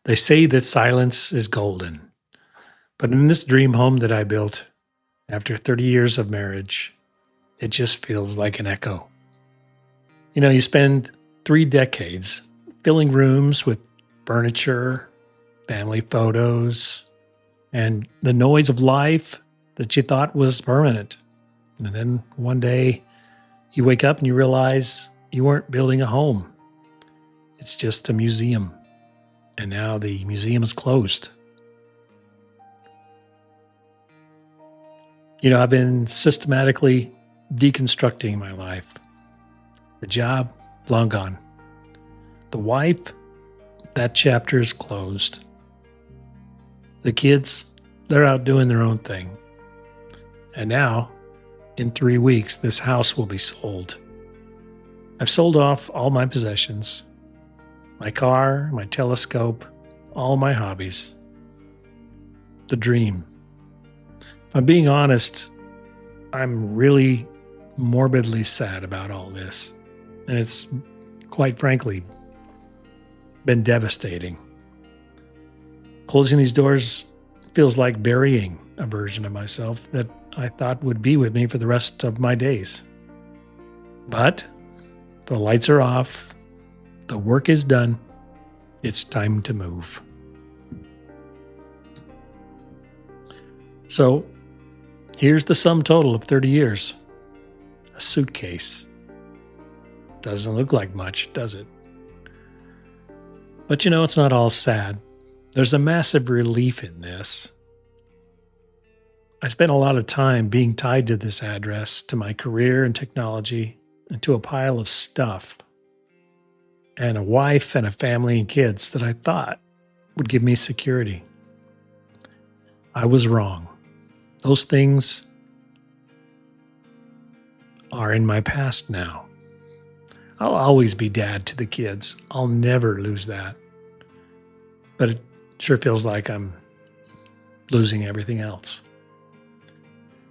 They say that silence is golden, but in this dream home that I built after 30 years of marriage, it just feels like an echo. You spend 3 decades filling rooms with furniture, family photos, and the noise of life that you thought was permanent. And then one day you wake up and you realize you weren't building a home, it's just a museum. And now the museum is closed. I've been systematically deconstructing my life. The job, long gone. The wife, that chapter is closed. The kids, they're out doing their own thing. And now, in 3 weeks, this house will be sold. I've sold off all my possessions, my car, my telescope, all my hobbies. The dream. If I'm being honest, I'm really morbidly sad about all this. And it's, quite frankly, been devastating. Closing these doors feels like burying a version of myself that I thought would be with me for the rest of my days. But the lights are off, the work is done, it's time to move. So, here's the sum total of 30 years. A suitcase. Doesn't look like much, does it? But it's not all sad. There's a massive relief in this. I spent a lot of time being tied to this address, to my career and technology, and to a pile of stuff, and a wife and a family and kids that I thought would give me security. I was wrong. Those things are in my past now. I'll always be dad to the kids. I'll never lose that. But it sure feels like I'm losing everything else.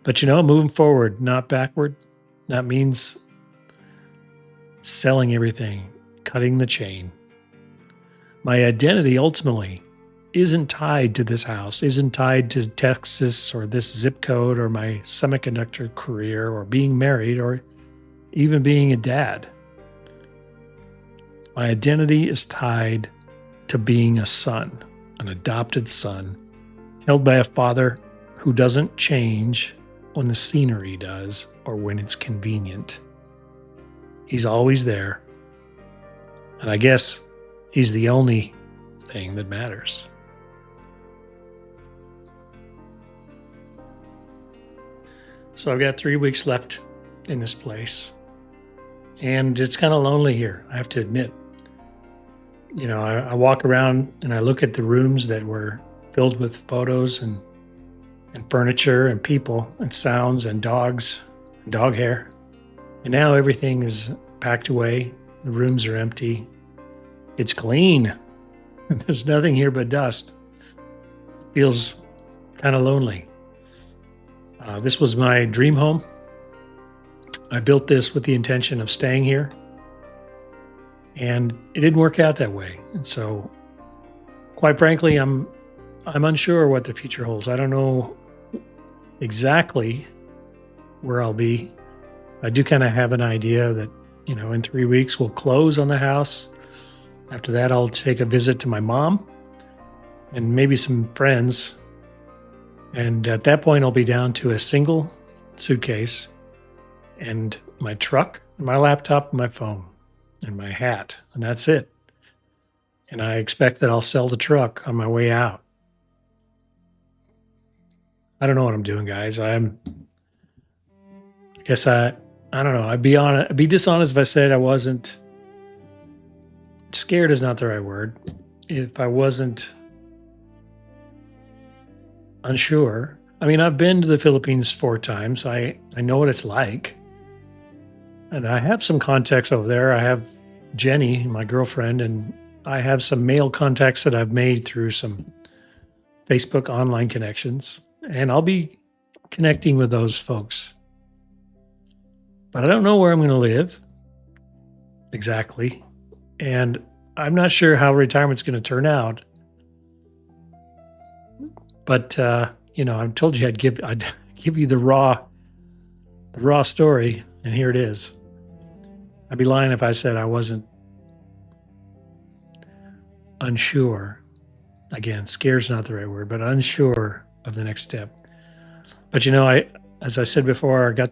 But moving forward, not backward, that means selling everything, cutting the chain. My identity ultimately isn't tied to this house, isn't tied to Texas or this zip code or my semiconductor career or being married or even being a dad. My identity is tied to being a son, an adopted son, held by a father who doesn't change when the scenery does or when it's convenient. He's always there. And I guess he's the only thing that matters. So I've got 3 weeks left in this place. And it's kind of lonely here, I have to admit. I walk around and I look at the rooms that were filled with photos and furniture and people and sounds and dogs and dog hair. And now everything is packed away. The rooms are empty. It's clean. There's nothing here but dust. Feels kind of lonely. This was my dream home. I built this with the intention of staying here. And it didn't work out that way. And so, quite frankly, I'm unsure what the future holds. I don't know exactly where I'll be. I do kind of have an idea that, in 3 weeks we'll close on the house. After that, I'll take a visit to my mom and maybe some friends. And at that point, I'll be down to a single suitcase and my truck, my laptop, and my phone, and my hat, and that's it. And I expect that I'll sell the truck on my way out. I don't know what I'm doing, guys. I guess I don't know. I'd be dishonest if I said I wasn't scared is not the right word. If I wasn't unsure. I mean, I've been to the Philippines 4 times. I know what it's like. And I have some contacts over there. I have Jenny, my girlfriend, and I have some male contacts that I've made through some Facebook online connections. And I'll be connecting with those folks. But I don't know where I'm going to live exactly. And I'm not sure how retirement's going to turn out. But I told you I'd give you the raw story, and here it is. I'd be lying if I said I wasn't unsure. Again, scare's not the right word, but unsure of the next step. But as I said before, I got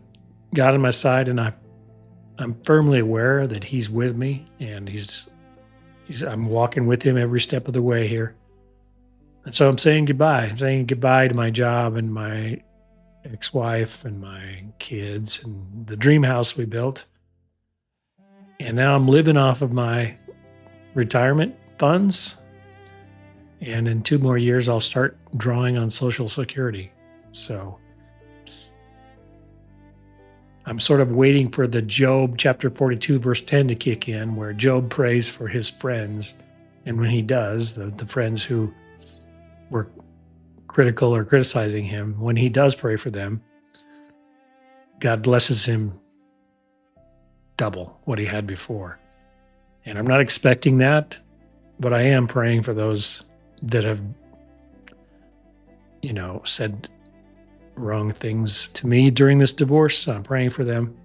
God on my side, and I'm firmly aware that He's with me, and I'm walking with Him every step of the way here. And so I'm saying goodbye. I'm saying goodbye to my job and my ex-wife and my kids and the dream house we built. And now I'm living off of my retirement funds. And in 2 more years, I'll start drawing on Social Security. So I'm sort of waiting for the Job chapter 42, verse 10 to kick in, where Job prays for his friends. And when he does, the friends who were critical or criticizing him, when he does pray for them, God blesses him double what he had before. And I'm not expecting that, but I am praying for those that have, said wrong things to me during this divorce. I'm praying for them,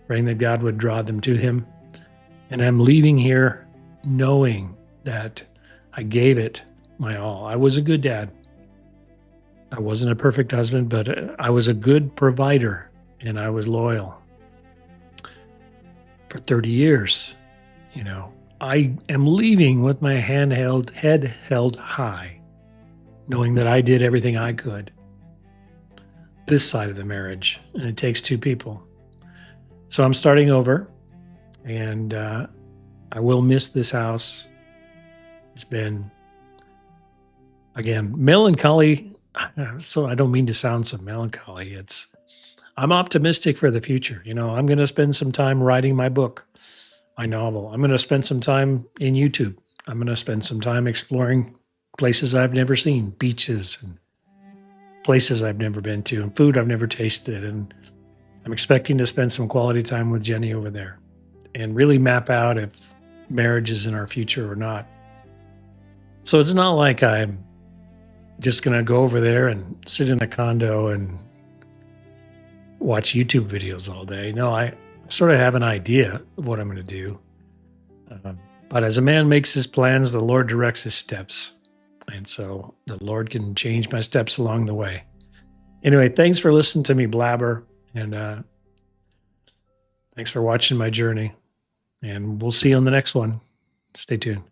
praying that God would draw them to Him. And I'm leaving here knowing that I gave it my all. I was a good dad. I wasn't a perfect husband, but I was a good provider, and I was loyal for 30 years. I am leaving with my head held high, knowing that I did everything I could this side of the marriage, and it takes 2 people. So I'm starting over, and I will miss this house. It's been, again, melancholy. So I don't mean to sound so melancholy. I'm optimistic for the future. I'm going to spend some time writing my book, my novel. I'm going to spend some time in YouTube. I'm going to spend some time exploring places I've never seen, beaches and places I've never been to, and food I've never tasted. And I'm expecting to spend some quality time with Jenny over there and really map out if marriage is in our future or not. So it's not like I'm just going to go over there and sit in a condo and watch YouTube videos all day. No, I sort of have an idea of what I'm going to do. But as a man makes his plans, the Lord directs his steps. And so the Lord can change my steps along the way. Anyway, thanks for listening to me blabber. And thanks for watching my journey. And we'll see you on the next one. Stay tuned.